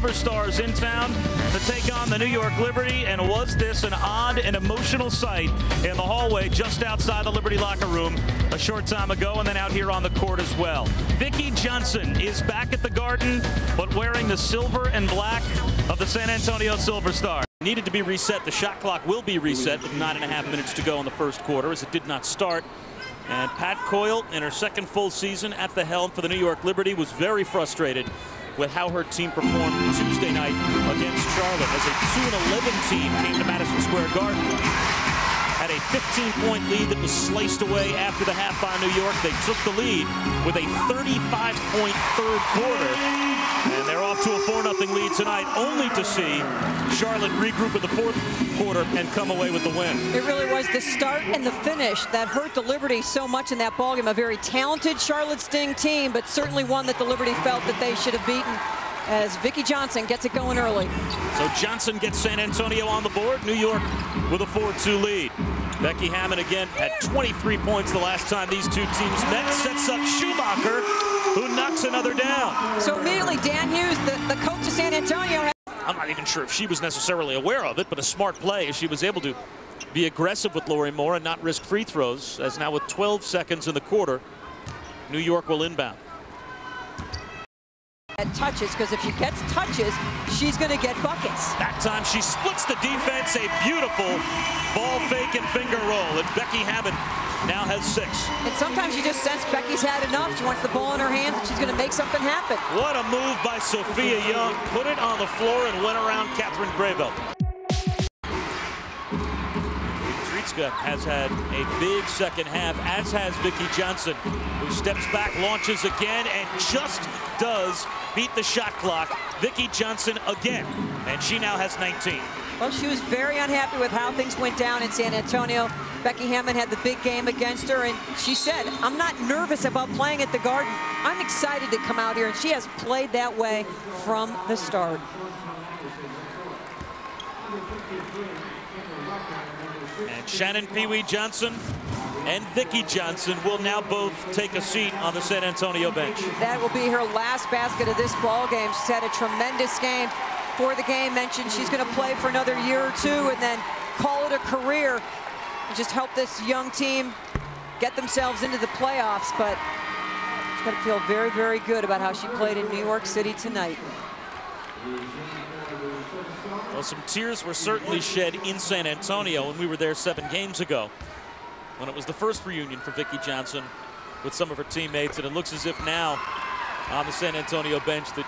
Silver Stars in town to take on the New York Liberty. And was this an odd and emotional sight in the hallway just outside the Liberty locker room a short time ago, and then out here on the court as well. Vicki Johnson is back at the Garden, but wearing the silver and black of the San Antonio Silver Stars. Needed to be reset. The shot clock will be reset with 9.5 minutes to go in the first quarter, as it did not start. And Pat Coyle, in her second full season at the helm for the New York Liberty, was very frustrated with how her team performed Tuesday night against Charlotte, as a 2-11 team came to Madison Square Garden. Had a 15-point lead that was sliced away after the half by New York. They took the lead with a 35-point third quarter. And they're off to a 4-0 lead tonight, only to see Charlotte regroup in the fourth quarter and come away with the win. It really was the start and the finish that hurt the Liberty so much in that ballgame. A very talented Charlotte Sting team, but certainly one that the Liberty felt that they should have beaten, as Vicki Johnson gets it going early. So Johnson gets San Antonio on the board. New York with a 4-2 lead. Becky Hammond again had 23 points the last time these two teams met. Sets up Schumacher, who knocks another down. So immediately Dan Hughes, the coach of San Antonio. I'm not even sure if she was necessarily aware of it, but a smart play as she was able to be aggressive with Lori Moore and not risk free throws, as now with 12 seconds in the quarter, New York will inbound. Touches, because if she gets touches, she's going to get buckets. That time she splits the defense. A beautiful ball fake and finger roll, and Becky Hammond now has 6. And sometimes you just sense Becky's had enough. She wants the ball in her hands, and she's going to make something happen. What a move by Sophia Young. Put it on the floor and went around Catherine Grayvelt. Has had a big second half, as has Vicki Johnson, who steps back, launches again, and just does beat the shot clock. Vicki Johnson again, and she now has 19. Well, she was very unhappy with how things went down in San Antonio. Becky Hammond had the big game against her, and she said, I'm not nervous about playing at the Garden. I'm excited to come out here, and she has played that way from the start. And Shannon Pee Wee Johnson and Vicki Johnson will now both take a seat on the San Antonio bench. That will be her last basket of this ball game. She's had a tremendous game. For the game, mentioned she's going to play for another year or two and then call it a career and just help this young team get themselves into the playoffs. But she's going to feel very, very good about how she played in New York City tonight. Well, some tears were certainly shed in San Antonio when we were there 7 games ago, when it was the first reunion for Vicki Johnson with some of her teammates, and it looks as if now on the San Antonio bench that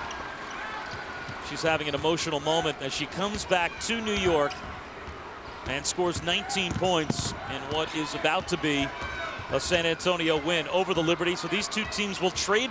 she's having an emotional moment as she comes back to New York and scores 19 points in what is about to be a San Antonio win over the Liberty. So these two teams will trade